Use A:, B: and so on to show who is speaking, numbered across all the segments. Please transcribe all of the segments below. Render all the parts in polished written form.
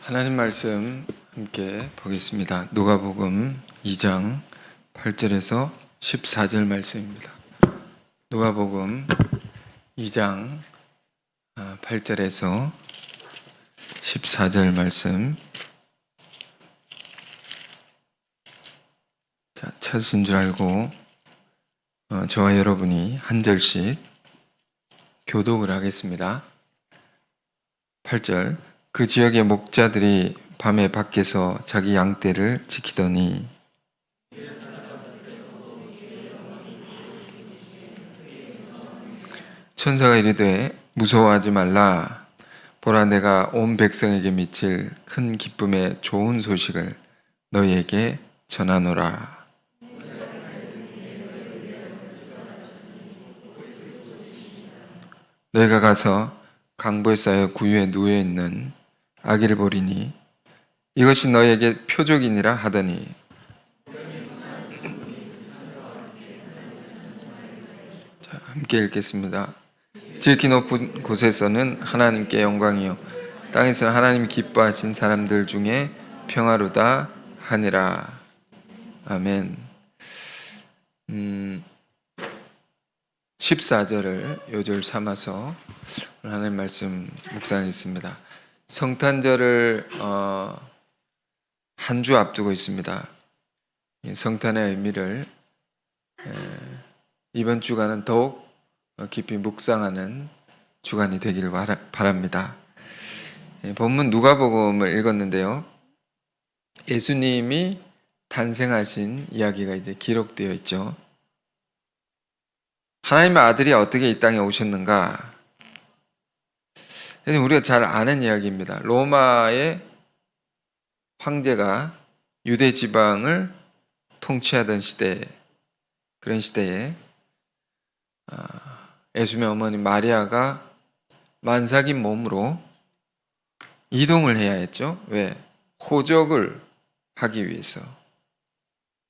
A: 하나님 말씀 함께 보겠습니다. 누가복음 2장 8절에서 14절 말씀입니다. 누가복음 2장 8절에서 14절 말씀. 자, 찾으신 줄 알고 저와 여러분이 한 절씩 교독을 하겠습니다. 8절. 그 지역의 목자들이 밤에 밖에서 자기 양떼를 지키더니 천사가 이르되 무서워하지 말라. 보라, 내가 온 백성에게 미칠 큰 기쁨의 좋은 소식을 너희에게 전하노라. 너희가 가서 강보에 쌓여 구유에 누워 있는 아기를 보리니 이것이 너희에게 표적이니라 하더니 자, 함께 읽겠습니다. 지극히 높은 곳에서는 하나님께 영광이요 땅에서는 하나님이 기뻐하신 사람들 중에 평화로다 하니라. 아멘. 14절을 요절 삼아서 하나님 말씀 묵상하겠습니다. 성탄절을 한 주 앞두고 있습니다. 성탄의 의미를 이번 주간은 더욱 깊이 묵상하는 주간이 되기를 바랍니다. 본문 누가복음을 읽었는데요. 예수님이 탄생하신 이야기가 이제 기록되어 있죠. 하나님의 아들이 어떻게 이 땅에 오셨는가? 우리가 잘 아는 이야기입니다. 로마의 황제가 유대 지방을 통치하던 시대, 그런 시대에 예수님의 어머니 마리아가 만삭인 몸으로 이동을 해야 했죠. 왜? 호적을 하기 위해서,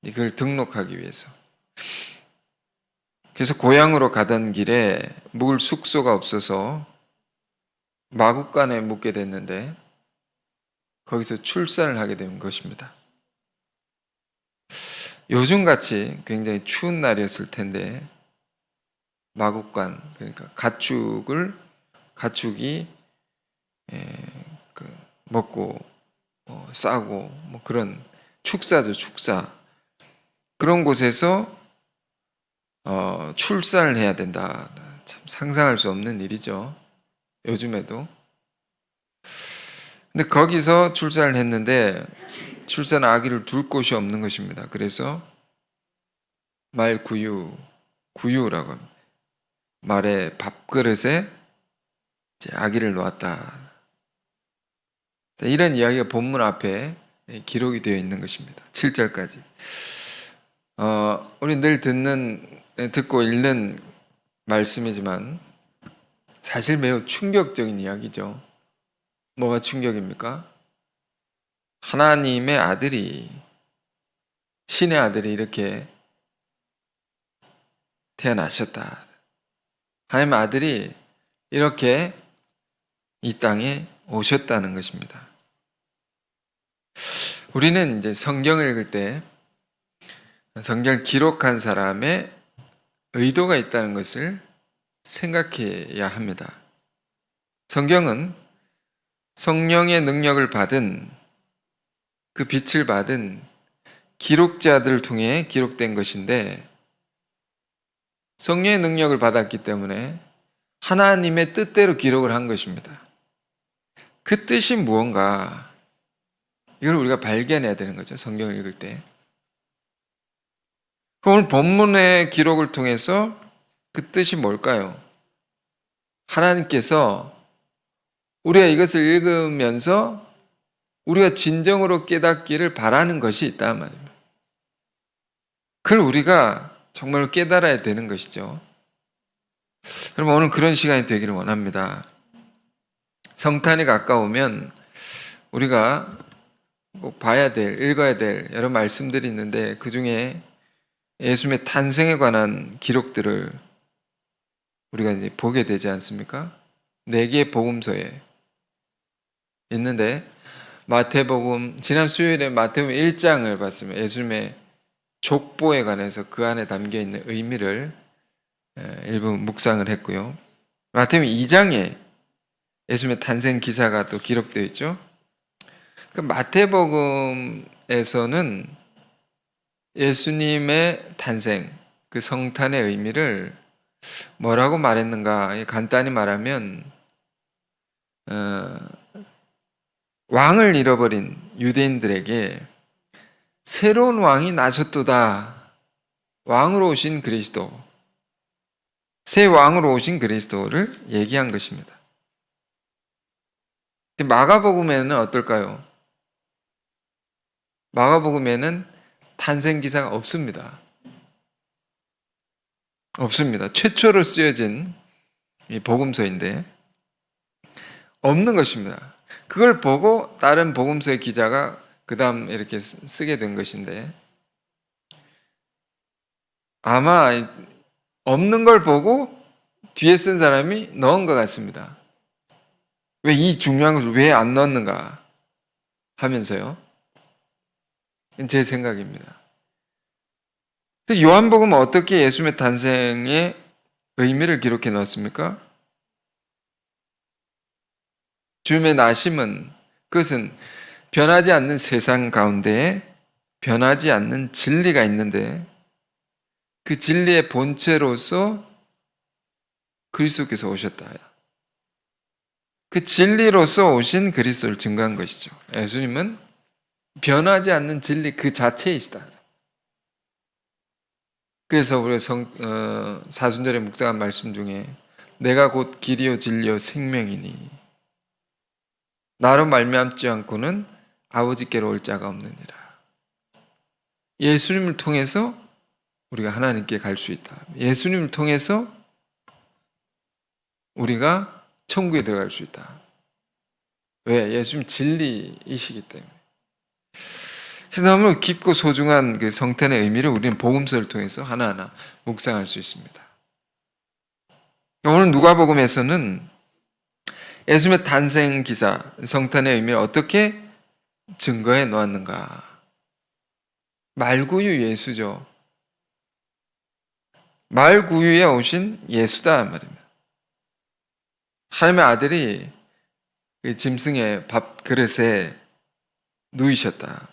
A: 이걸 등록하기 위해서. 그래서 고향으로 가던 길에 묵을 숙소가 없어서 마국간에 묵게 됐는데 거기서 출산을 하게 된 것입니다. 요즘같이 굉장히 추운 날이었을 텐데 마국간, 그러니까 가축이 먹고 싸고 그런 축사죠, 축사. 그런 곳에서 출산을 해야 된다. 참 상상할 수 없는 일이죠. 요즘에도. 근데 거기서 출산을 했는데 출산 아기를 둘 곳이 없는 것입니다. 그래서 구유라고 합니다. 말의 밥그릇에 아기를 놓았다. 이런 이야기가 본문 앞에 기록이 되어 있는 것입니다. 7절까지. 우리 늘 듣고 읽는 말씀이지만 사실 매우 충격적인 이야기죠. 뭐가 충격입니까? 하나님의 아들이, 신의 아들이 이렇게 태어나셨다. 하나님의 아들이 이렇게 이 땅에 오셨다는 것입니다. 우리는 이제 성경을 읽을 때 성경을 기록한 사람의 의도가 있다는 것을 생각해야 합니다. 성경은 성령의 능력을 받은, 그 빛을 받은 기록자들을 통해 기록된 것인데, 성령의 능력을 받았기 때문에 하나님의 뜻대로 기록을 한 것입니다. 그 뜻이 무언가, 이걸 우리가 발견해야 되는 거죠. 성경을 읽을 때. 오늘 본문의 기록을 통해서 그 뜻이 뭘까요? 하나님께서 우리가 이것을 읽으면서 우리가 진정으로 깨닫기를 바라는 것이 있다 말입니다. 그걸 우리가 정말 깨달아야 되는 것이죠. 그럼 오늘 그런 시간이 되기를 원합니다. 성탄이 가까우면 우리가 꼭 봐야 될, 읽어야 될 여러 말씀들이 있는데 그 중에 예수님의 탄생에 관한 기록들을 우리가 이제 보게 되지 않습니까? 4개의 복음서에 있는데 마태복음, 지난 수요일에 마태복음 1장을 봤으면 예수님의 족보에 관해서 그 안에 담겨 있는 의미를 일부 묵상을 했고요. 마태복음 2장에 예수님의 탄생 기사가 또 기록되어 있죠. 그 마태복음에서는 예수님의 탄생, 그 성탄의 의미를 뭐라고 말했는가? 간단히 말하면 왕을 잃어버린 유대인들에게 새로운 왕이 나셨도다. 왕으로 오신 그리스도, 새 왕으로 오신 그리스도를 얘기한 것입니다. 마가복음에는 어떨까요? 마가복음에는 탄생 기사가 없습니다. 없습니다. 최초로 쓰여진 이 복음서인데 없는 것입니다. 그걸 보고 다른 복음서의 기자가 그 다음 이렇게 쓰게 된 것인데 아마 없는 걸 보고 뒤에 쓴 사람이 넣은 것 같습니다. 왜 이 중요한 것을 왜 안 넣었는가 하면서요. 제 생각입니다. 요한복음은 어떻게 예수님의 탄생의 의미를 기록해 넣었습니까? 주님의 나심은 그것은 변하지 않는 세상 가운데에 변하지 않는 진리가 있는데 그 진리의 본체로서 그리스도께서 오셨다. 그 진리로서 오신 그리스도를 증거한 것이죠. 예수님은 변하지 않는 진리 그 자체이시다. 그래서 우리 사순절에 묵상한 말씀 중에 내가 곧 길이요 진리요 생명이니 나로 말미암지 않고는 아버지께로 올 자가 없느니라. 예수님을 통해서 우리가 하나님께 갈 수 있다. 예수님을 통해서 우리가 천국에 들어갈 수 있다. 왜? 예수님 진리이시기 때문에. 그래서 너무 깊고 소중한 그 성탄의 의미를 우리는 복음서를 통해서 하나하나 묵상할 수 있습니다. 오늘 누가복음에서는 예수님의 탄생 기사, 성탄의 의미를 어떻게 증거해 놓았는가? 말구유 예수죠. 말구유에 오신 예수다 말입니다. 하나님의 아들이 짐승의 밥 그릇에 누이셨다.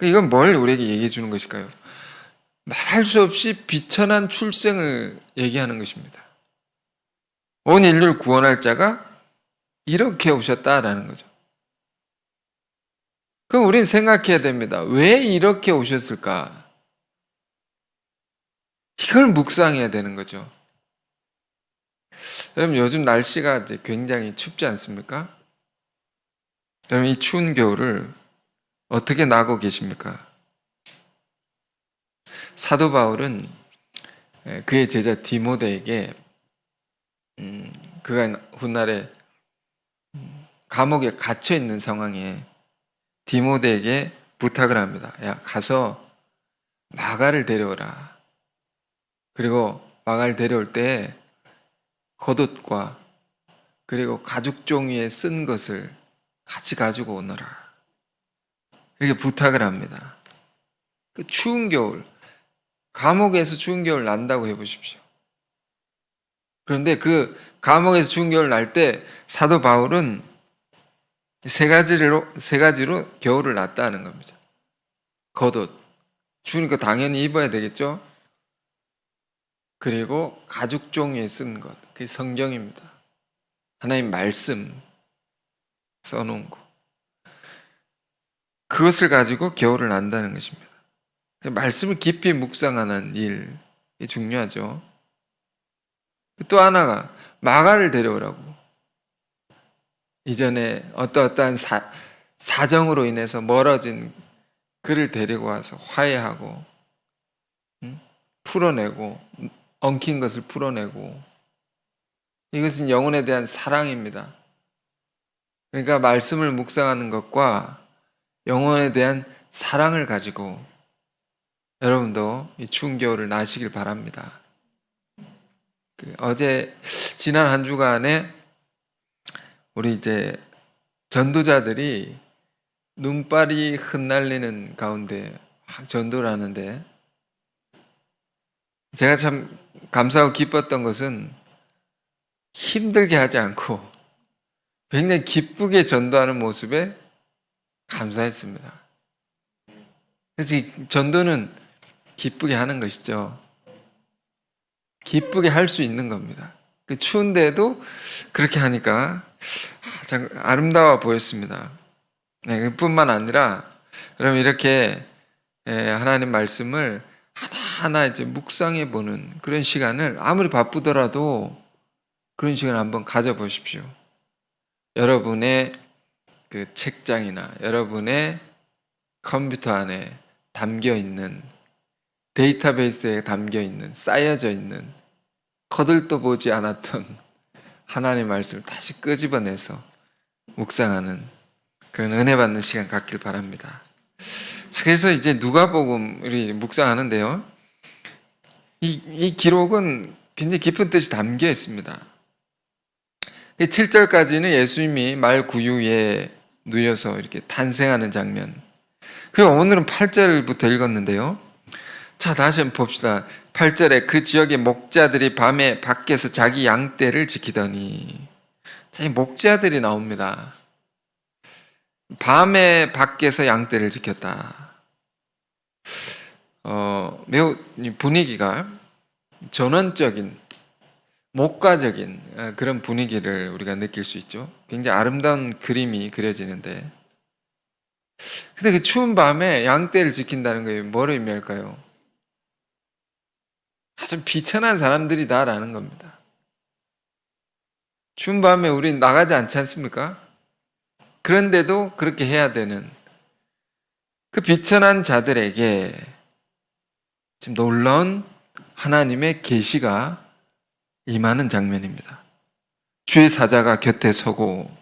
A: 이건 뭘 우리에게 얘기해 주는 것일까요? 말할 수 없이 비천한 출생을 얘기하는 것입니다. 온 인류를 구원할 자가 이렇게 오셨다라는 거죠. 그럼 우리는 생각해야 됩니다. 왜 이렇게 오셨을까? 이걸 묵상해야 되는 거죠. 여러분 요즘 날씨가 이제 굉장히 춥지 않습니까? 여러분 이 추운 겨울을 어떻게 나고 계십니까? 사도 바울은 그의 제자 디모데에게 그가 훗날에 감옥에 갇혀 있는 상황에 디모데에게 부탁을 합니다. 야, 가서 마가를 데려오라. 그리고 마가를 데려올 때 겉옷과 그리고 가죽 종이에 쓴 것을 같이 가지고 오너라. 이렇게 부탁을 합니다. 그 추운 겨울, 감옥에서 추운 겨울 난다고 해보십시오. 그런데 그 감옥에서 추운 겨울 날 때 사도 바울은 세 가지로 겨울을 났다는 겁니다. 겉옷, 추우니까 당연히 입어야 되겠죠. 그리고 가죽 종이에 쓴 것, 그게 성경입니다. 하나님 말씀 써놓은 거. 그것을 가지고 겨울을 난다는 것입니다. 말씀을 깊이 묵상하는 일이 중요하죠. 또 하나가 마가를 데려오라고. 이전에 어떠한 사정으로 인해서 멀어진 그를 데리고 와서 화해하고 풀어내고 엉킨 것을 풀어내고 이것은 영혼에 대한 사랑입니다. 그러니까 말씀을 묵상하는 것과 영혼에 대한 사랑을 가지고 여러분도 이 추운 겨울을 나시길 바랍니다. 어제 지난 한 주간에 우리 이제 전도자들이 눈발이 흩날리는 가운데 막 전도를 하는데, 제가 참 감사하고 기뻤던 것은 힘들게 하지 않고 굉장히 기쁘게 전도하는 모습에 감사했습니다. 그래서 전도는 기쁘게 하는 것이죠. 기쁘게 할 수 있는 겁니다. 그 추운데도 그렇게 하니까 참 아름다워 보였습니다. 네, 그뿐만 아니라 여러분 이렇게 하나님 말씀을 하나하나 이제 묵상해 보는 그런 시간을 아무리 바쁘더라도 그런 시간을 한번 가져보십시오. 여러분의 그 책장이나 여러분의 컴퓨터 안에 담겨 있는 데이터베이스에 담겨 있는 쌓여져 있는 거들떠 보지 않았던 하나님의 말씀을 다시 끄집어내서 묵상하는 그런 은혜 받는 시간 갖길 바랍니다. 자, 그래서 이제 누가복음을 묵상하는데요. 이 기록은 굉장히 깊은 뜻이 담겨 있습니다. 7절까지는 예수님이 말 구유에 누워서 이렇게 탄생하는 장면. 그리고 오늘은 8절부터 읽었는데요. 자, 다시 한번 봅시다. 8절에 그 지역의 목자들이 밤에 밖에서 자기 양떼를 지키더니, 자, 이 목자들이 나옵니다. 밤에 밖에서 양떼를 지켰다. 매우 분위기가 전원적인, 목가적인 그런 분위기를 우리가 느낄 수 있죠. 굉장히 아름다운 그림이 그려지는데, 근데 그 추운 밤에 양떼를 지킨다는 게 뭐를 의미할까요? 아주 비천한 사람들이다라는 겁니다. 추운 밤에 우린 나가지 않지 않습니까? 그런데도 그렇게 해야 되는 그 비천한 자들에게 지금 놀라운 하나님의 계시가 임하는 장면입니다. 주의 사자가 곁에 서고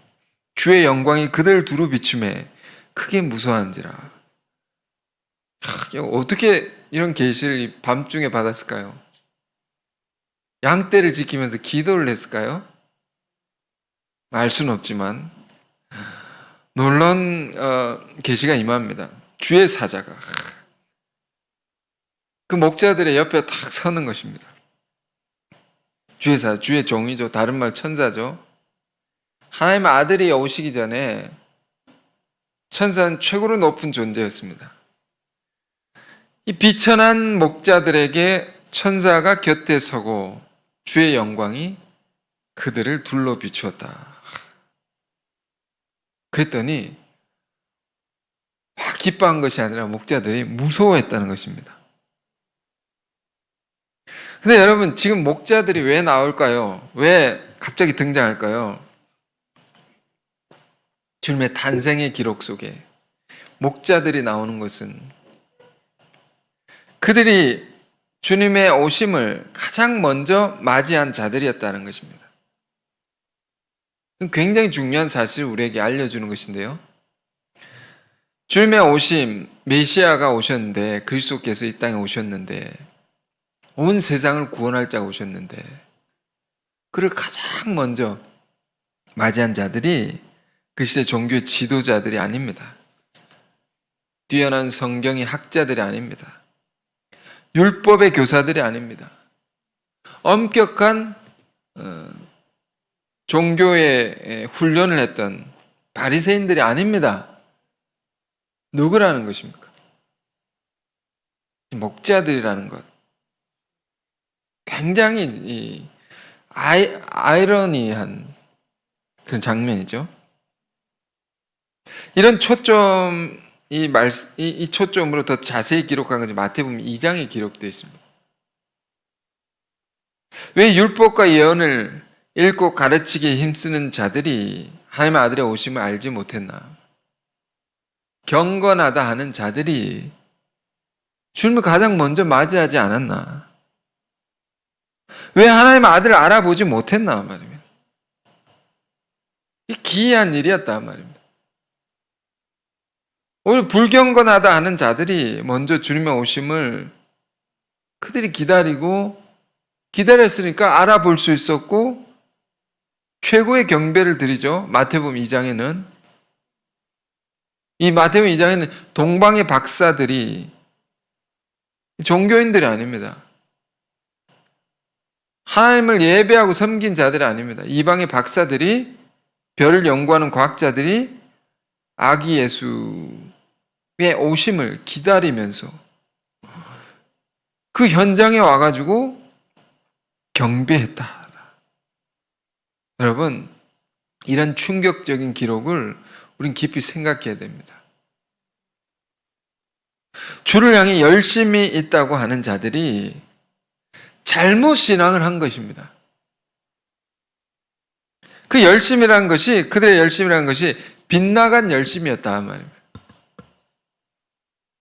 A: 주의 영광이 그들 두루 비춤에 크게 무서워한지라. 어떻게 이런 계시를 밤중에 받았을까요? 양떼를 지키면서 기도를 했을까요? 알 수는 없지만 놀라운 계시가 임합니다. 주의 사자가 그 목자들의 옆에 딱 서는 것입니다. 주의 사자, 주의 종이죠. 다른 말 천사죠. 하나님의 아들이 오시기 전에 천사는 최고로 높은 존재였습니다. 이 비천한 목자들에게 천사가 곁에 서고 주의 영광이 그들을 둘러 비추었다. 그랬더니 기뻐한 것이 아니라 목자들이 무서워했다는 것입니다. 근데 여러분, 지금 목자들이 왜 나올까요? 왜 갑자기 등장할까요? 주님의 탄생의 기록 속에 목자들이 나오는 것은 그들이 주님의 오심을 가장 먼저 맞이한 자들이었다는 것입니다. 굉장히 중요한 사실을 우리에게 알려주는 것인데요. 주님의 오심, 메시아가 오셨는데, 그리스도께서 이 땅에 오셨는데, 온 세상을 구원할 자가 오셨는데, 그를 가장 먼저 맞이한 자들이 그 시대 종교의 지도자들이 아닙니다. 뛰어난 성경의 학자들이 아닙니다. 율법의 교사들이 아닙니다. 엄격한 종교의 훈련을 했던 바리새인들이 아닙니다. 누구라는 것입니까? 목자들이라는 것. 굉장히 아이러니한 그런 장면이죠. 이런 초점, 이 초점으로 더 자세히 기록한 것이 마태복음 2장에 기록되어 있습니다. 왜 율법과 예언을 읽고 가르치기에 힘쓰는 자들이 하나님의 아들의 오심을 알지 못했나? 경건하다 하는 자들이 주님을 가장 먼저 맞이하지 않았나? 왜 하나님의 아들을 알아보지 못했나 말입니다. 이 기이한 일이었다 말입니다. 오히려 불경건하다 하는 자들이 먼저 주님의 오심을 그들이 기다렸으니까 알아볼 수 있었고 최고의 경배를 드리죠. 마태복음 2장에는 이 마태복음 2장에는 동방의 박사들이 종교인들이 아닙니다. 하나님을 예배하고 섬긴 자들이 아닙니다. 이방의 박사들이, 별을 연구하는 과학자들이 아기 예수의 오심을 기다리면서 그 현장에 와가지고 경배했다. 여러분, 이런 충격적인 기록을 우린 깊이 생각해야 됩니다. 주를 향해 열심히 있다고 하는 자들이 잘못 신앙을 한 것입니다. 그 열심이라는 것이, 그들의 열심이라는 것이 빗나간 열심이었다 말입니다.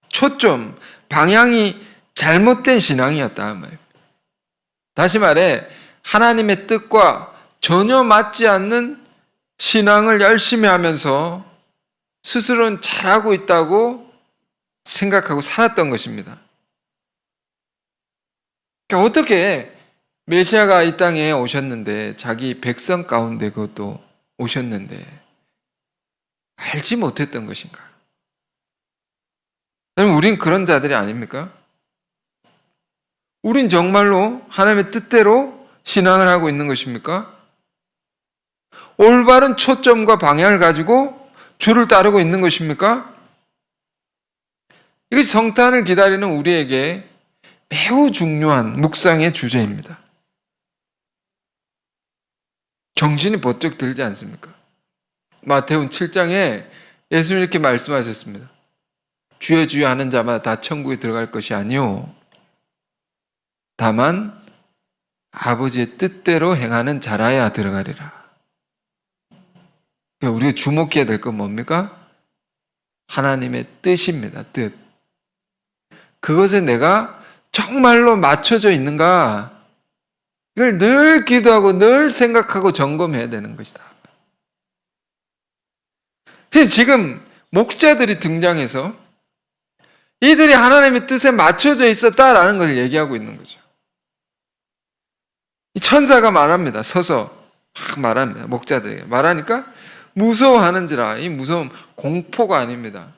A: 초점, 방향이 잘못된 신앙이었다 말입니다. 다시 말해 하나님의 뜻과 전혀 맞지 않는 신앙을 열심히 하면서 스스로는 잘하고 있다고 생각하고 살았던 것입니다. 그러니까 어떻게 메시아가 이 땅에 오셨는데, 자기 백성 가운데 그것도 오셨는데 알지 못했던 것인가? 여러분, 우린 그런 자들이 아닙니까? 우린 정말로 하나님의 뜻대로 신앙을 하고 있는 것입니까? 올바른 초점과 방향을 가지고 주를 따르고 있는 것입니까? 이것이 성탄을 기다리는 우리에게 매우 중요한 묵상의 주제입니다. 정신이 번쩍 들지 않습니까? 마태복음 7장에 예수님이 이렇게 말씀하셨습니다. 주여 주여 하는 자마다 다 천국에 들어갈 것이 아니요, 다만 아버지의 뜻대로 행하는 자라야 들어가리라. 그러니까 우리가 주목해야 될 건 뭡니까? 하나님의 뜻입니다. 뜻. 그것에 내가 정말로 맞춰져 있는가? 이걸 늘 기도하고 늘 생각하고 점검해야 되는 것이다. 지금 목자들이 등장해서 이들이 하나님의 뜻에 맞춰져 있었다라는 걸 얘기하고 있는 거죠. 이 천사가 말합니다. 서서 막 말합니다. 목자들에게 말하니까 무서워하는지라. 이 무서움 공포가 아닙니다.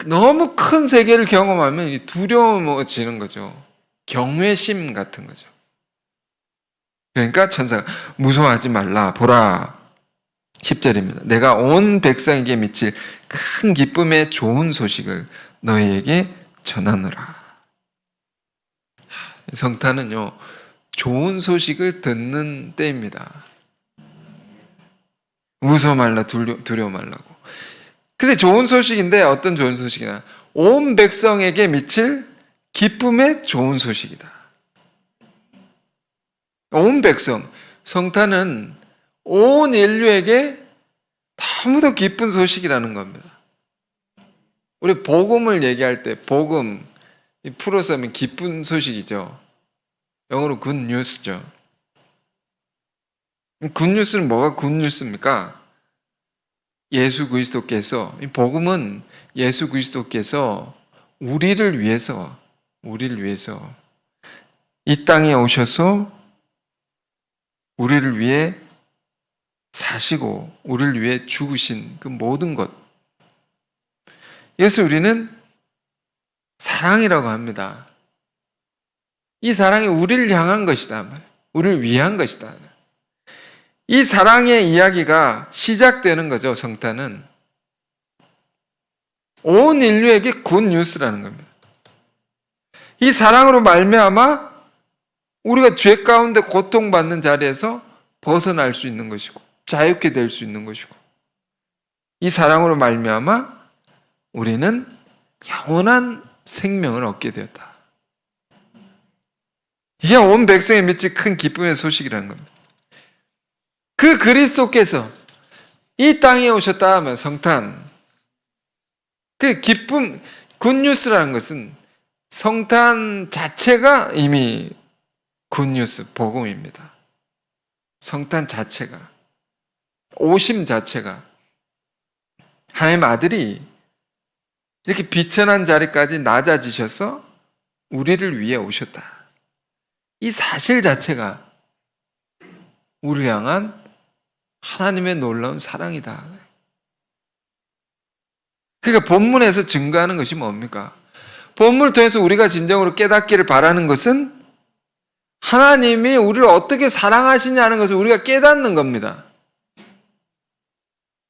A: 너무 큰 세계를 경험하면 두려워지는 거죠. 경외심 같은 거죠. 그러니까 천사가 무서워하지 말라. 보라. 10절입니다. 내가 온 백성에게 미칠 큰 기쁨의 좋은 소식을 너희에게 전하노라. 성탄은요, 좋은 소식을 듣는 때입니다. 무서워 말라, 두려워 말라고. 근데 좋은 소식인데 어떤 좋은 소식이냐? 온 백성에게 미칠 기쁨의 좋은 소식이다. 온 백성, 성탄은 온 인류에게 너무도 기쁜 소식이라는 겁니다. 우리 복음을 얘기할 때 복음, 풀어서 하면 기쁜 소식이죠. 영어로 good news죠. good news는 뭐가 good news입니까? 예수 그리스도께서, 이 복음은 예수 그리스도께서 우리를 위해서 이 땅에 오셔서 우리를 위해 사시고 우리를 위해 죽으신 그 모든 것, 이것을 우리는 사랑이라고 합니다. 이 사랑이 우리를 향한 것이다. 우리를 위한 것이다. 이 사랑의 이야기가 시작되는 거죠. 성탄은 온 인류에게 굿 뉴스라는 겁니다. 이 사랑으로 말미암아 우리가 죄 가운데 고통받는 자리에서 벗어날 수 있는 것이고 자유케 될 수 있는 것이고, 이 사랑으로 말미암아 우리는 영원한 생명을 얻게 되었다. 이게 온 백성에 미칠 큰 기쁨의 소식이라는 겁니다. 그 그리스도께서 이 땅에 오셨다 하면 성탄, 그 기쁨, 굿뉴스라는 것은 성탄 자체가 이미 굿뉴스, 복음입니다. 성탄 자체가, 오심 자체가, 하나님 아들이 이렇게 비천한 자리까지 낮아지셔서 우리를 위해 오셨다. 이 사실 자체가 우리를 향한 하나님의 놀라운 사랑이다. 그러니까 본문에서 증거하는 것이 뭡니까? 본문을 통해서 우리가 진정으로 깨닫기를 바라는 것은 하나님이 우리를 어떻게 사랑하시냐는 것을 우리가 깨닫는 겁니다.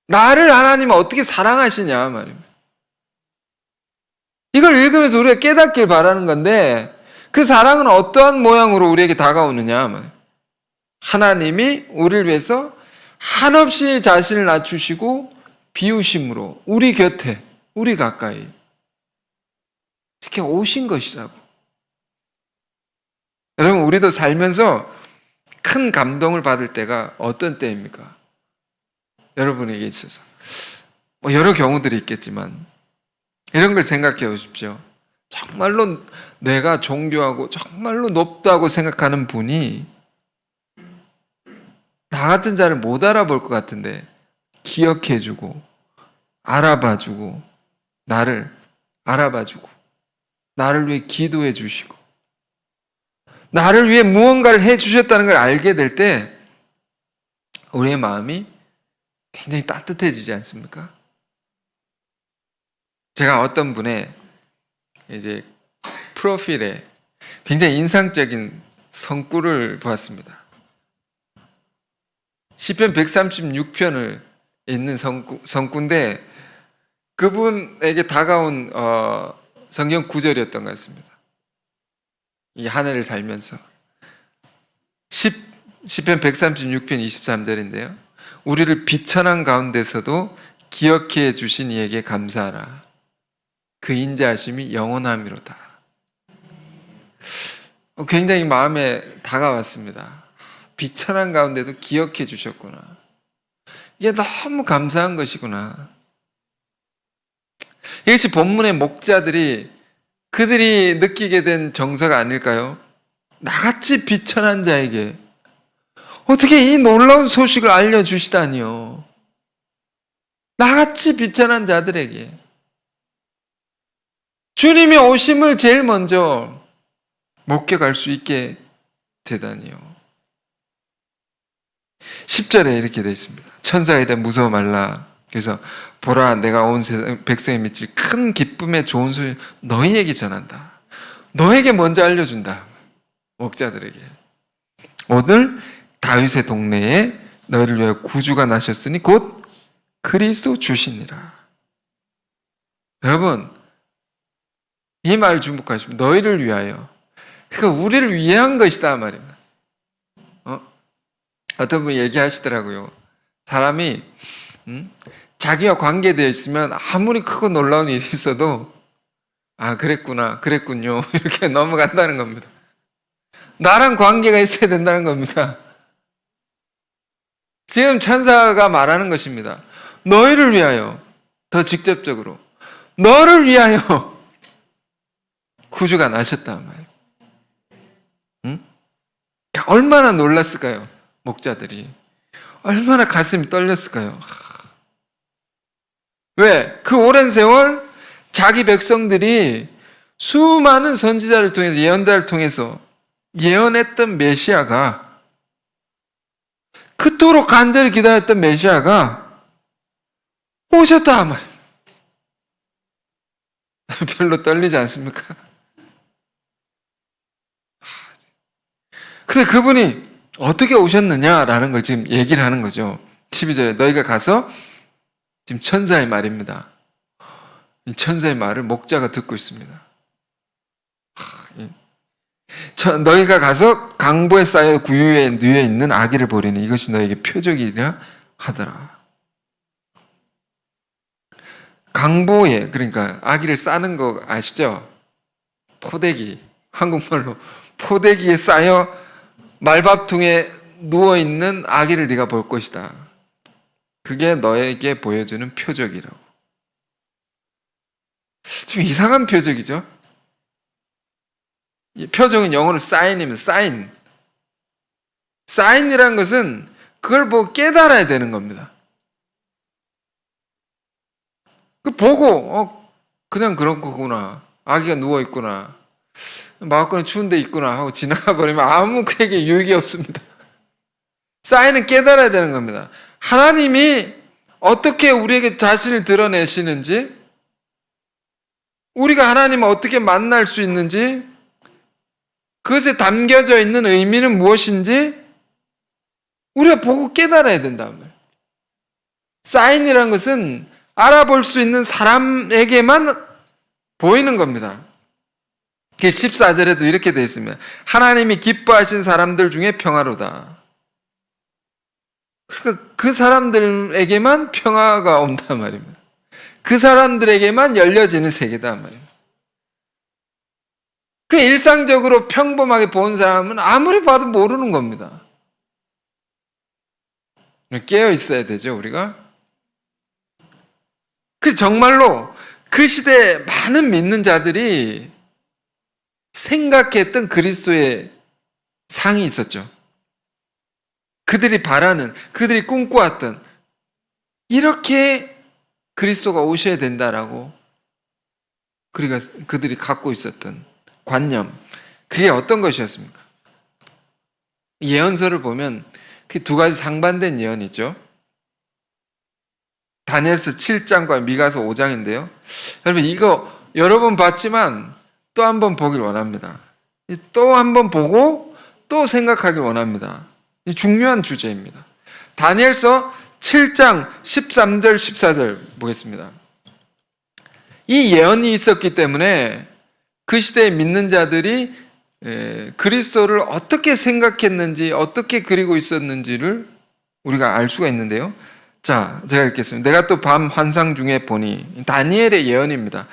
A: 나를 하나님은 어떻게 사랑하시냐 말입니다. 이걸 읽으면서 우리가 깨닫길 바라는 건데 그 사랑은 어떠한 모양으로 우리에게 다가오느냐 말입니다. 하나님이 우리를 위해서 한없이 자신을 낮추시고 비우심으로 우리 곁에, 우리 가까이 이렇게 오신 것이라고. 여러분, 우리도 살면서 큰 감동을 받을 때가 어떤 때입니까? 여러분에게 있어서 여러 경우들이 있겠지만 이런 걸 생각해 보십시오. 정말로 내가 존경하고 정말로 높다고 생각하는 분이 나 같은 자를 못 알아볼 것 같은데 기억해주고 알아봐주고 나를 알아봐주고 나를 위해 기도해 주시고 나를 위해 무언가를 해주셨다는 걸 알게 될 때 우리의 마음이 굉장히 따뜻해지지 않습니까? 제가 어떤 분의 이제 프로필에 굉장히 인상적인 성구를 보았습니다. 시편 136편을 읽는 성구인데 그분에게 다가온 성경 구절이었던 것 같습니다. 이 한 해를 살면서 시편 136편 23절인데요. 우리를 비천한 가운데서도 기억해 주신 이에게 감사하라. 그 인자하심이 영원함이로다. 굉장히 마음에 다가왔습니다. 비천한 가운데도 기억해 주셨구나. 이게 너무 감사한 것이구나. 이것이 본문의 목자들이 그들이 느끼게 된 정서가 아닐까요? 나같이 비천한 자에게 어떻게 이 놀라운 소식을 알려주시다니요. 나같이 비천한 자들에게 주님의 오심을 제일 먼저 목격할 수 있게 되다니요. 10절에 이렇게 되어 있습니다. 천사에 대해 무서워 말라. 그래서 보라 내가 온 세상 백성에 미칠 큰 기쁨의 좋은 소식 너희에게 전한다. 너에게 먼저 알려준다. 목자들에게. 오늘 다윗의 동네에 너희를 위하여 구주가 나셨으니 곧 그리스도 주시니라. 여러분 이 말 주목하시면 너희를 위하여 그러니까 우리를 위한 것이다 말입니다. 어떤 분이 얘기하시더라고요. 사람이 자기와 관계되어 있으면 아무리 크고 놀라운 일이 있어도 아 그랬구나 그랬군요 이렇게 넘어간다는 겁니다. 나랑 관계가 있어야 된다는 겁니다. 지금 천사가 말하는 것입니다. 너희를 위하여 더 직접적으로 너를 위하여 구주가 나셨다 말이에요. 응? 얼마나 놀랐을까요? 목자들이 얼마나 가슴이 떨렸을까요? 왜? 그 오랜 세월 자기 백성들이 수많은 선지자를 통해서 예언자를 통해서 예언했던 메시아가 그토록 간절히 기다렸던 메시아가 오셨다 말이에요. 별로 떨리지 않습니까? 근데 그분이 어떻게 오셨느냐라는 걸 지금 얘기를 하는 거죠. 12절에 너희가 가서 지금 천사의 말입니다. 이 천사의 말을 목자가 듣고 있습니다. 너희가 가서 강보에 쌓여 구유에 누워 있는 아기를 보리니 이것이 너에게 표적이라 하더라. 강보에 그러니까 아기를 싸는 거 아시죠? 포대기 한국말로 포대기에 쌓여 말밥통에 누워있는 아기를 네가 볼 것이다. 그게 너에게 보여주는 표적이라고. 좀 이상한 표적이죠? 이 표적은 영어로 사인입니다. 사인. 사인이라는 것은 그걸 보고 깨달아야 되는 겁니다. 그 보고 그냥 그런 거구나. 아기가 누워있구나. 마음껏 추운 데 있구나 하고 지나가 버리면 아무 그에게 유익이 없습니다. 사인은 깨달아야 되는 겁니다. 하나님이 어떻게 우리에게 자신을 드러내시는지 우리가 하나님을 어떻게 만날 수 있는지, 그것에 담겨져 있는 의미는 무엇인지 우리가 보고 깨달아야 된다는 말이에요. 사인이라는 것은 알아볼 수 있는 사람에게만 보이는 겁니다. 14절에도 이렇게 되어 있습니다. 하나님이 기뻐하신 사람들 중에 평화로다. 그러니까 그 사람들에게만 평화가 온단 말입니다. 그 사람들에게만 열려지는 세계다 말입니다. 그 일상적으로 평범하게 본 사람은 아무리 봐도 모르는 겁니다. 깨어 있어야 되죠, 우리가. 그 정말로 그 시대에 많은 믿는 자들이 생각했던 그리스도의 상이 있었죠. 그들이 바라는, 그들이 꿈꿔왔던, 이렇게 그리스도가 오셔야 된다라고 그들이 갖고 있었던 관념, 그게 어떤 것이었습니까? 예언서를 보면 그 두 가지 상반된 예언이 있죠. 다니엘서 7장과 미가서 5장인데요. 여러분 이거 여러 번 봤지만 또 한 번 보길 원합니다. 또 한 번 보고 또 생각하길 원합니다. 중요한 주제입니다. 다니엘서 7장 13절 14절 보겠습니다. 이 예언이 있었기 때문에 그 시대에 믿는 자들이 그리스도를 어떻게 생각했는지, 어떻게 그리고 있었는지를 우리가 알 수가 있는데요. 자, 제가 읽겠습니다. 내가 또 밤 환상 중에 보니, 다니엘의 예언입니다.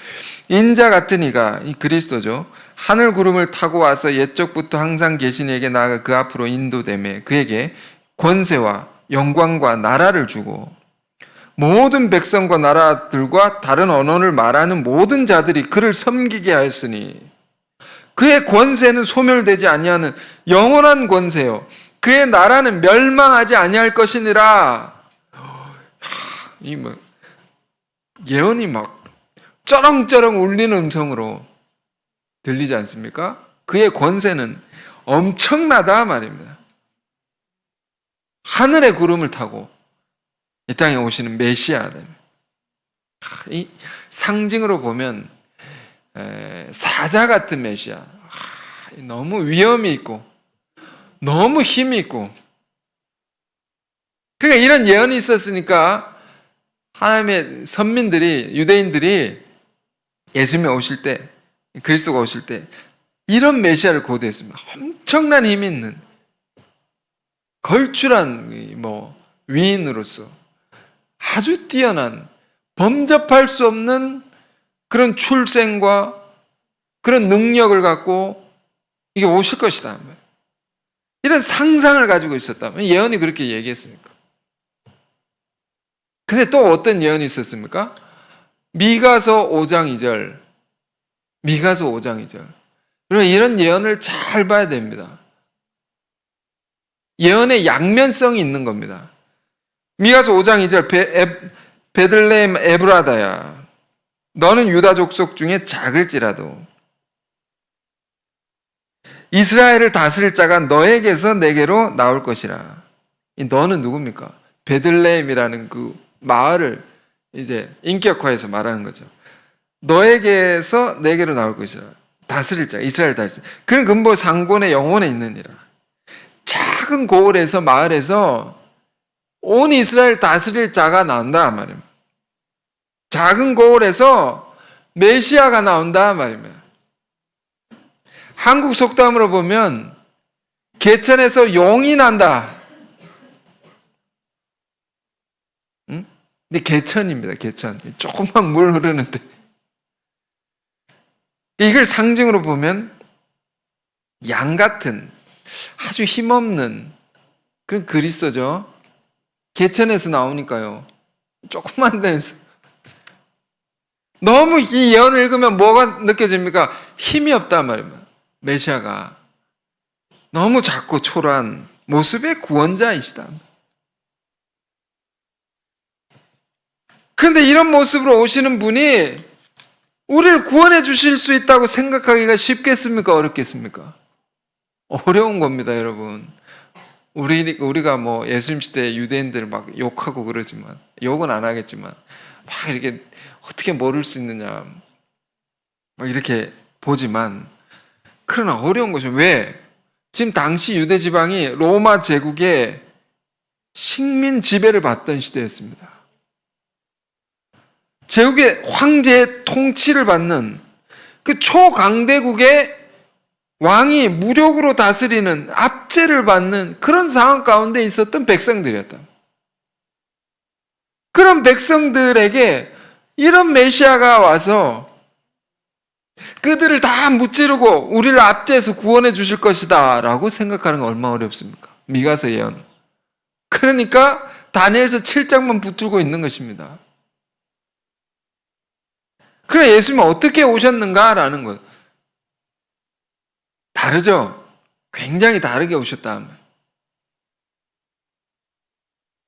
A: 인자 같은 이가, 이 그리스도죠, 하늘 구름을 타고 와서 옛적부터 항상 계신 이에게 나아가 그 앞으로 인도되매 그에게 권세와 영광과 나라를 주고 모든 백성과 나라들과 다른 언어를 말하는 모든 자들이 그를 섬기게 하였으니, 그의 권세는 소멸되지 아니하는 영원한 권세요, 그의 나라는 멸망하지 아니할 것이니라. 예언이 막 쩌렁쩌렁 울리는 음성으로 들리지 않습니까? 그의 권세는 엄청나다 말입니다. 하늘의 구름을 타고 이 땅에 오시는 메시아다. 이 상징으로 보면 사자 같은 메시아, 너무 위엄이 있고 너무 힘이 있고, 그러니까 이런 예언이 있었으니까 하나님의 선민들이, 유대인들이 예수님이 오실 때, 그리스도가 오실 때 이런 메시아를 고대했습니다. 엄청난 힘이 있는 걸출한 위인으로서 아주 뛰어난, 범접할 수 없는 그런 출생과 그런 능력을 갖고 이게 오실 것이다. 이런 상상을 가지고 있었다면 예언이 그렇게 얘기했습니까? 근데 또 어떤 예언이 있었습니까? 미가서 5장 2절. 미가서 5장 2절. 그러면 이런 예언을 잘 봐야 됩니다. 예언의 양면성이 있는 겁니다. 미가서 5장 2절. 베들레헴 에브라다야, 너는 유다 족속 중에 작을지라도 이스라엘을 다스릴 자가 너에게서 내게로 나올 것이라. 이 너는 누굽니까? 베들레헴이라는 그 마을을 이제 인격화해서 말하는 거죠. 너에게서 내게로 나올 것이라. 다스릴 자, 이스라엘 다스릴 자. 그는 근본 상본의 영혼에 있느니라. 작은 고을에서, 마을에서 온 이스라엘 다스릴 자가 나온다 말입니다. 작은 고을에서 메시아가 나온다 말입니다. 한국 속담으로 보면 개천에서 용이 난다. 근데 개천입니다. 개천. 조금만 물 흐르는데. 이걸 상징으로 보면 양 같은 아주 힘없는 그런 그리스도죠. 개천에서 나오니까요. 조금만 데서. 너무 이 예언을 읽으면 뭐가 느껴집니까? 힘이 없단 말입니다. 메시아가 너무 작고 초라한 모습의 구원자이시다. 그런데 이런 모습으로 오시는 분이 우리를 구원해 주실 수 있다고 생각하기가 쉽겠습니까? 어렵겠습니까? 어려운 겁니다, 여러분. 우리가 예수님 시대 유대인들 막 욕하고 그러지만, 욕은 안 하겠지만, 막 이렇게 어떻게 모를 수 있느냐. 막 이렇게 보지만, 그러나 어려운 것이 왜? 지금 당시 유대 지방이 로마 제국의 식민 지배를 받던 시대였습니다. 제국의 황제의 통치를 받는 그 초강대국의 왕이 무력으로 다스리는 압제를 받는 그런 상황 가운데 있었던 백성들이었다. 그런 백성들에게 이런 메시아가 와서 그들을 다 무찌르고 우리를 압제해서 구원해 주실 것이다 라고 생각하는 건 얼마나 어렵습니까? 미가서 예언. 그러니까 다니엘서 7장만 붙들고 있는 것입니다. 그래, 예수님은 어떻게 오셨는가라는 것. 다르죠? 굉장히 다르게 오셨다.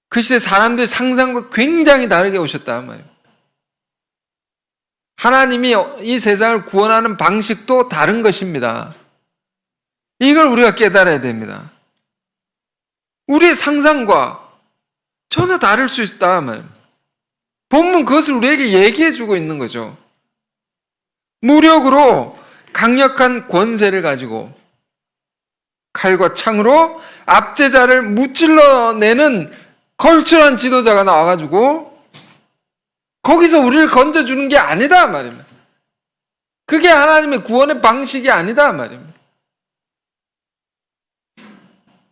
A: 그 시대 사람들의 상상과 굉장히 다르게 오셨다 말이에요. 하나님이 이 세상을 구원하는 방식도 다른 것입니다. 이걸 우리가 깨달아야 됩니다. 우리의 상상과 전혀 다를 수 있다 말이에요. 본문 그것을 우리에게 얘기해 주고 있는 거죠. 무력으로 강력한 권세를 가지고 칼과 창으로 압제자를 무찔러내는 걸출한 지도자가 나와가지고 거기서 우리를 건져주는 게 아니다 말입니다. 그게 하나님의 구원의 방식이 아니다 말입니다.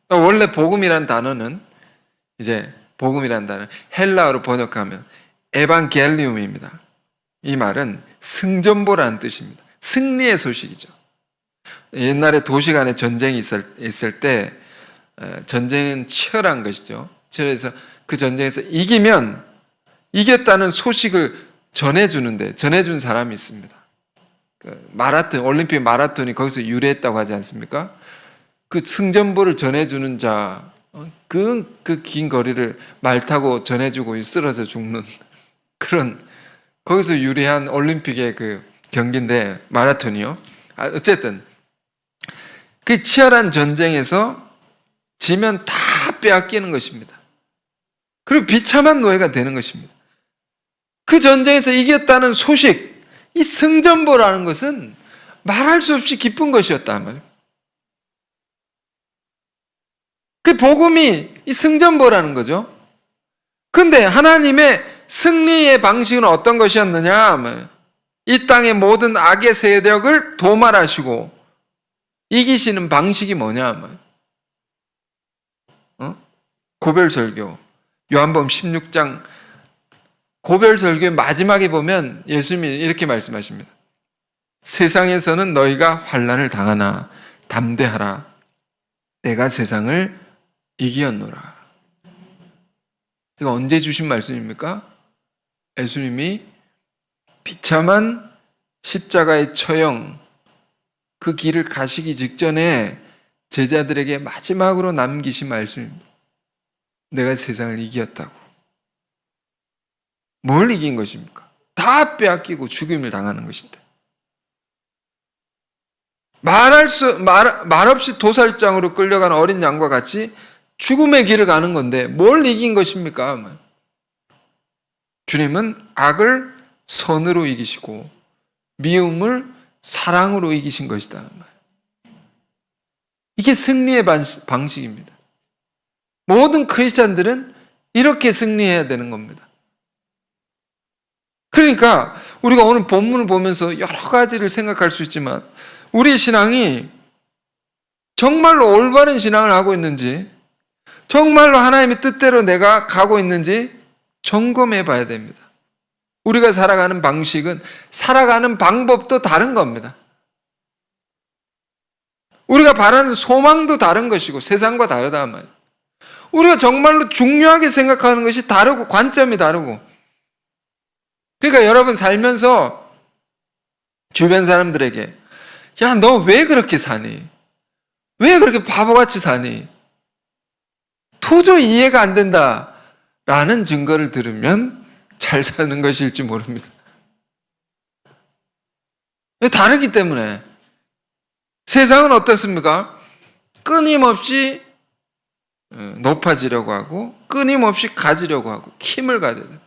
A: 원래 복음이란 단어는 복음이란 단어는 헬라어로 번역하면 에반겔리움입니다. 이 말은 승전보라는 뜻입니다. 승리의 소식이죠. 옛날에 도시 간에 전쟁이 있을 때 전쟁은 치열한 것이죠. 그래서 그 전쟁에서 이겼다는 소식을 전해준 사람이 있습니다. 올림픽 마라톤이 거기서 유래했다고 하지 않습니까? 그 승전보를 전해주는 자, 그 긴 거리를 말 타고 전해주고 쓰러져 죽는 그런, 거기서 유래한 올림픽의 그 경기인데, 마라톤이요. 어쨌든, 그 치열한 전쟁에서 지면 다 빼앗기는 것입니다. 그리고 비참한 노예가 되는 것입니다. 그 전쟁에서 이겼다는 소식, 이 승전보라는 것은 말할 수 없이 기쁜 것이었단 말이에요. 그 복음이 이 승전보라는 거죠. 그런데 하나님의 승리의 방식은 어떤 것이었느냐? 이 땅의 모든 악의 세력을 도말하시고 이기시는 방식이 뭐냐? 고별설교. 요한복음 16장 고별설교의 마지막에 보면 예수님이 이렇게 말씀하십니다. 세상에서는 너희가 환난을 당하나 담대하라. 내가 세상을 이기었노라. 이거 언제 주신 말씀입니까? 예수님이 비참한 십자가의 처형, 그 길을 가시기 직전에 제자들에게 마지막으로 남기신 말씀입니다. 내가 세상을 이겼다고. 뭘 이긴 것입니까? 다 빼앗기고 죽임을 당하는 것인데. 말 없이 도살장으로 끌려간 어린 양과 같이 죽음의 길을 가는 건데 뭘 이긴 것입니까? 주님은 악을 선으로 이기시고 미움을 사랑으로 이기신 것이다. 이게 승리의 방식입니다. 모든 크리스찬들은 이렇게 승리해야 되는 겁니다. 그러니까 우리가 오늘 본문을 보면서 여러 가지를 생각할 수 있지만 우리 신앙이 정말로 올바른 신앙을 하고 있는지, 정말로 하나님의 뜻대로 내가 가고 있는지 점검해 봐야 됩니다. 우리가 살아가는 방식은, 살아가는 방법도 다른 겁니다. 우리가 바라는 소망도 다른 것이고 세상과 다르단 말이에요. 우리가 정말로 중요하게 생각하는 것이 다르고 관점이 다르고. 그러니까 여러분 살면서 주변 사람들에게 야, 너 왜 그렇게 사니? 왜 그렇게 바보같이 사니? 도저히 이해가 안 된다 라는 증거를 들으면 잘 사는 것일지 모릅니다. 다르기 때문에. 세상은 어떻습니까? 끊임없이 높아지려고 하고 끊임없이 가지려고 하고 힘을 가져야 된다.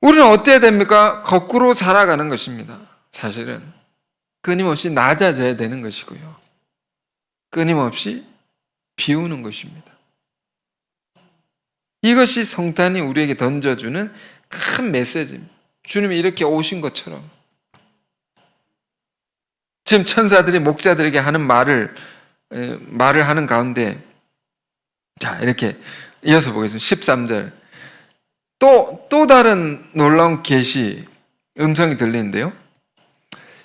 A: 우리는 어때야 됩니까? 거꾸로 살아가는 것입니다. 사실은 끊임없이 낮아져야 되는 것이고요. 끊임없이 비우는 것입니다. 이것이 성탄이 우리에게 던져주는 큰 메시지입니다. 주님이 이렇게 오신 것처럼 지금 천사들이 목자들에게 하는 말을 하는 가운데 자 이렇게 이어서 보겠습니다. 13절 또 다른 놀라운 계시 음성이 들리는데요.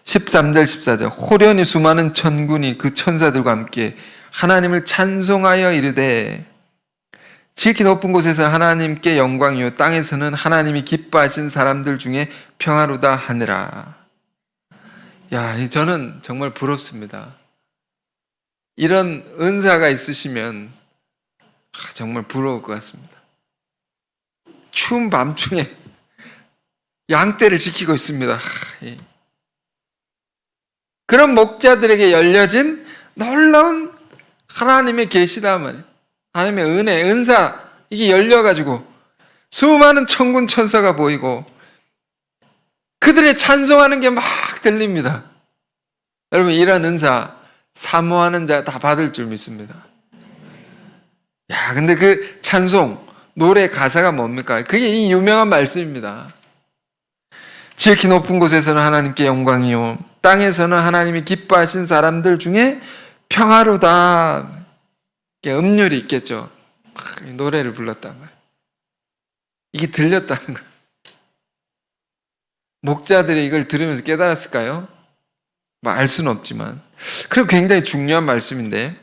A: 13절 14절 호련히 수많은 천군이 그 천사들과 함께 하나님을 찬송하여 이르되 지극히 높은 곳에서 하나님께 영광이요 땅에서는 하나님이 기뻐하신 사람들 중에 평화로다 하느라. 야, 저는 정말 부럽습니다. 이런 은사가 있으시면 정말 부러울 것 같습니다. 추운 밤중에 양떼를 지키고 있습니다. 그런 목자들에게 열려진 놀라운 하나님의 계시다 말이에요. 하나님의 은혜, 은사 이게 열려가지고 수많은 천군 천사가 보이고 그들의 찬송하는 게 막 들립니다. 여러분 이런 은사 사모하는 자 다 받을 줄 믿습니다. 야, 근데 그 찬송 노래 가사가 뭡니까? 그게 이 유명한 말씀입니다. 지극히 높은 곳에서는 하나님께 영광이요 땅에서는 하나님이 기뻐하신 사람들 중에 평화로다. 음률이 있겠죠. 노래를 불렀단 말이에요. 이게 들렸다는 거예요. 목자들이 이걸 들으면서 깨달았을까요? 뭐 알 수는 없지만. 그리고 굉장히 중요한 말씀인데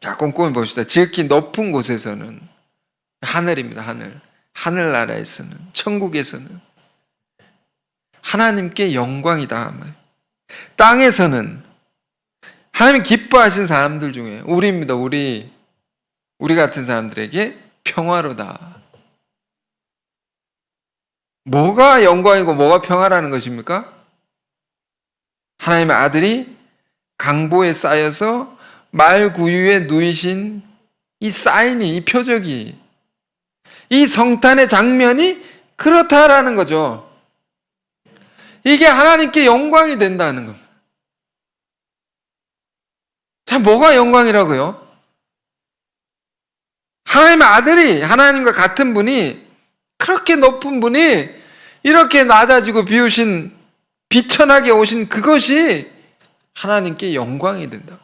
A: 자 꼼꼼히 봅시다. 지극히 높은 곳에서는 하늘입니다. 하늘. 하늘나라에서는 천국에서는 하나님께 영광이다. 땅에서는 하나님이 기뻐하신 사람들 중에 우리입니다. 우리 같은 사람들에게 평화로다. 뭐가 영광이고 뭐가 평화라는 것입니까? 하나님의 아들이 강보에 쌓여서 말구유에 누이신 이 사인이, 이 표적이, 이 성탄의 장면이 그렇다라는 거죠. 이게 하나님께 영광이 된다는 겁니다. 자, 뭐가 영광이라고요? 하나님의 아들이, 하나님과 같은 분이, 그렇게 높은 분이 이렇게 낮아지고 비우신, 비천하게 오신 그것이 하나님께 영광이 된다고.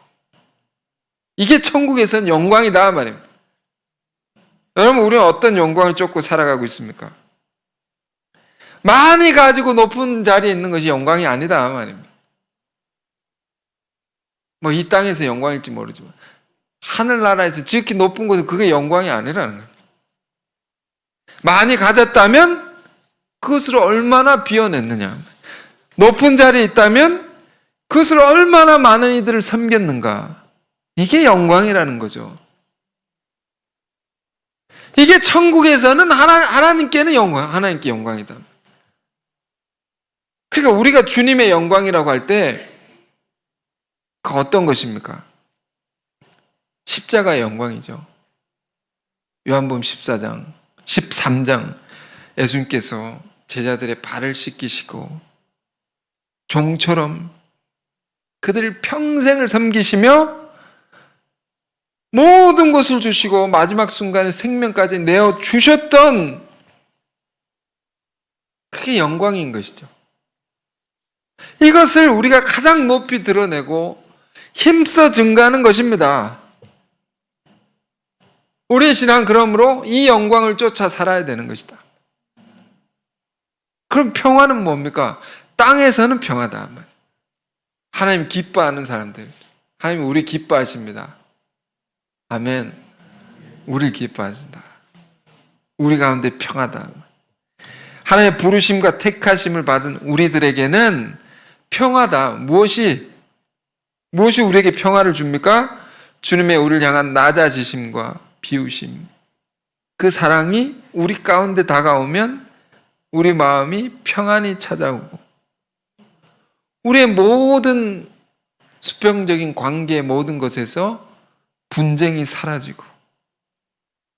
A: 이게 천국에서는 영광이다 말입니다. 여러분, 우리는 어떤 영광을 쫓고 살아가고 있습니까? 많이 가지고 높은 자리에 있는 것이 영광이 아니다 말입니다. 뭐 이 땅에서 영광일지 모르지만 하늘나라에서 지극히 높은 곳은 그게 영광이 아니라는 거예요. 많이 가졌다면 그것으로 얼마나 비워냈느냐. 높은 자리에 있다면 그것으로 얼마나 많은 이들을 섬겼는가. 이게 영광이라는 거죠. 이게 천국에서는 하나님께는 영광, 하나님께 영광이다. 그러니까 우리가 주님의 영광이라고 할 때 그 어떤 것입니까? 십자가의 영광이죠. 요한복음 14장, 13장 예수님께서 제자들의 발을 씻기시고 종처럼 그들을 평생을 섬기시며 모든 것을 주시고 마지막 순간에 생명까지 내어주셨던 그게 영광인 것이죠. 이것을 우리가 가장 높이 드러내고 힘써 증거하는 것입니다. 우리의 신앙은 그러므로 이 영광을 쫓아 살아야 되는 것이다. 그럼 평화는 뭡니까? 땅에서는 평화다. 하나님 기뻐하는 사람들, 하나님 우리 기뻐하십니다. 아멘. 우리 기뻐하신다. 우리 가운데 평화다. 하나님의 부르심과 택하심을 받은 우리들에게는 평화다. 무엇이 우리에게 평화를 줍니까? 주님의 우리를 향한 낮아지심과 비우심. 그 사랑이 우리 가운데 다가오면 우리 마음이 평안이 찾아오고 우리의 모든 수평적인 관계의 모든 것에서 분쟁이 사라지고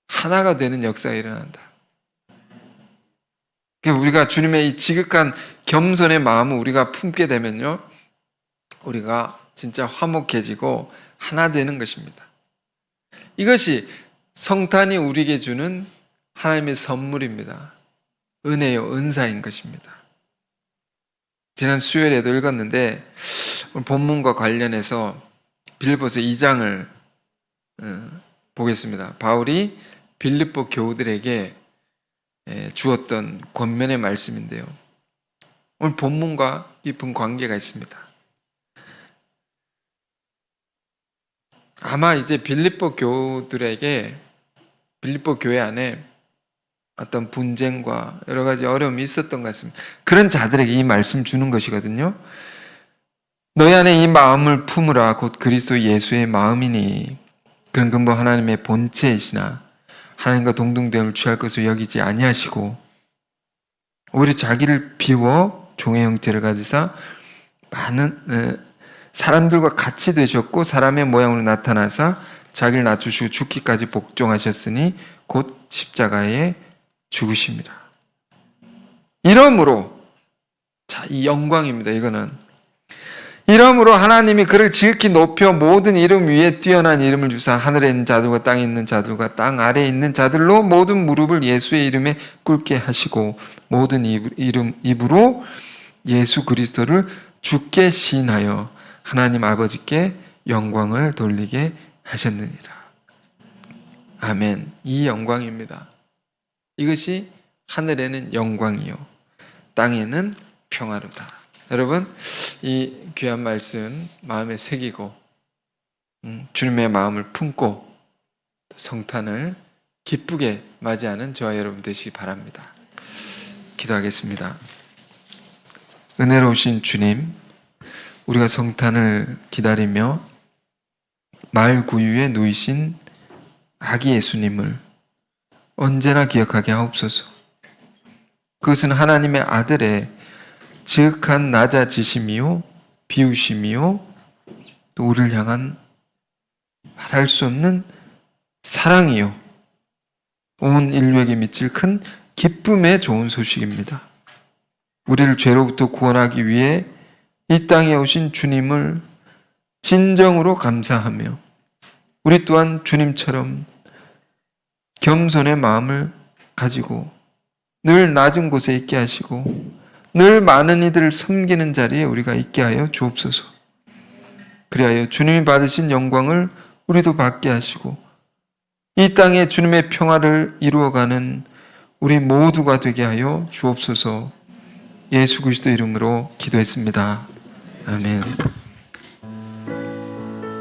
A: 하나가 되는 역사가 일어난다. 우리가 주님의 이 지극한 겸손의 마음을 우리가 품게 되면요, 우리가 진짜 화목해지고 하나 되는 것입니다. 이것이 성탄이 우리에게 주는 하나님의 선물입니다. 은혜요, 은사인 것입니다. 지난 수요일에도 읽었는데 오늘 본문과 관련해서 빌립보서 2장을 보겠습니다. 바울이 빌립보 교우들에게 주었던 권면의 말씀인데요, 오늘 본문과 깊은 관계가 있습니다. 아마 이제 빌립보 교우들에게 빌립보 교회 안에 어떤 분쟁과 여러 가지 어려움이 있었던 것 같습니다. 그런 자들에게 이 말씀 주는 것이거든요. 너희 안에 이 마음을 품으라. 곧 그리스도 예수의 마음이니 그런 근본 하나님의 본체이시나 하나님과 동등됨을 취할 것을 여기지 아니하시고 오히려 자기를 비워 종의 형체를 가지사 많은 사람들과 같이 되셨고 사람의 모양으로 나타나사 자기를 낮추시고 죽기까지 복종하셨으니 곧 십자가에 죽으심이라. 이러므로, 자, 이 영광입니다. 이러므로 하나님이 그를 지극히 높여 모든 이름 위에 뛰어난 이름을 주사 하늘에 있는 자들과 땅에 있는 자들과 땅 아래에 있는 자들로 모든 무릎을 예수의 이름에 꿇게 하시고 모든 입으로 예수 그리스도를 주께 시인하여 하나님 아버지께 영광을 돌리게 하셨느니라. 아멘. 이 영광입니다. 이것이 하늘에는 영광이요 땅에는 평화로다. 여러분, 이 귀한 말씀 마음에 새기고 주님의 마음을 품고 성탄을 기쁘게 맞이하는 저와 여러분 되시기 바랍니다. 기도하겠습니다. 은혜로우신 주님, 우리가 성탄을 기다리며 마을 구유에 누이신 아기 예수님을 언제나 기억하게 하옵소서. 그것은 하나님의 아들의 지극한 낮아지심이요 비우심이요 또 우리를 향한 말할 수 없는 사랑이요 온 인류에게 미칠 큰 기쁨의 좋은 소식입니다. 우리를 죄로부터 구원하기 위해 이 땅에 오신 주님을 진정으로 감사하며 우리 또한 주님처럼 겸손의 마음을 가지고 늘 낮은 곳에 있게 하시고 늘 많은 이들을 섬기는 자리에 우리가 있게 하여 주옵소서. 그리하여 주님이 받으신 영광을 우리도 받게 하시고 이 땅에 주님의 평화를 이루어가는 우리 모두가 되게 하여 주옵소서. 예수 그리스도 이름으로 기도했습니다. 아멘.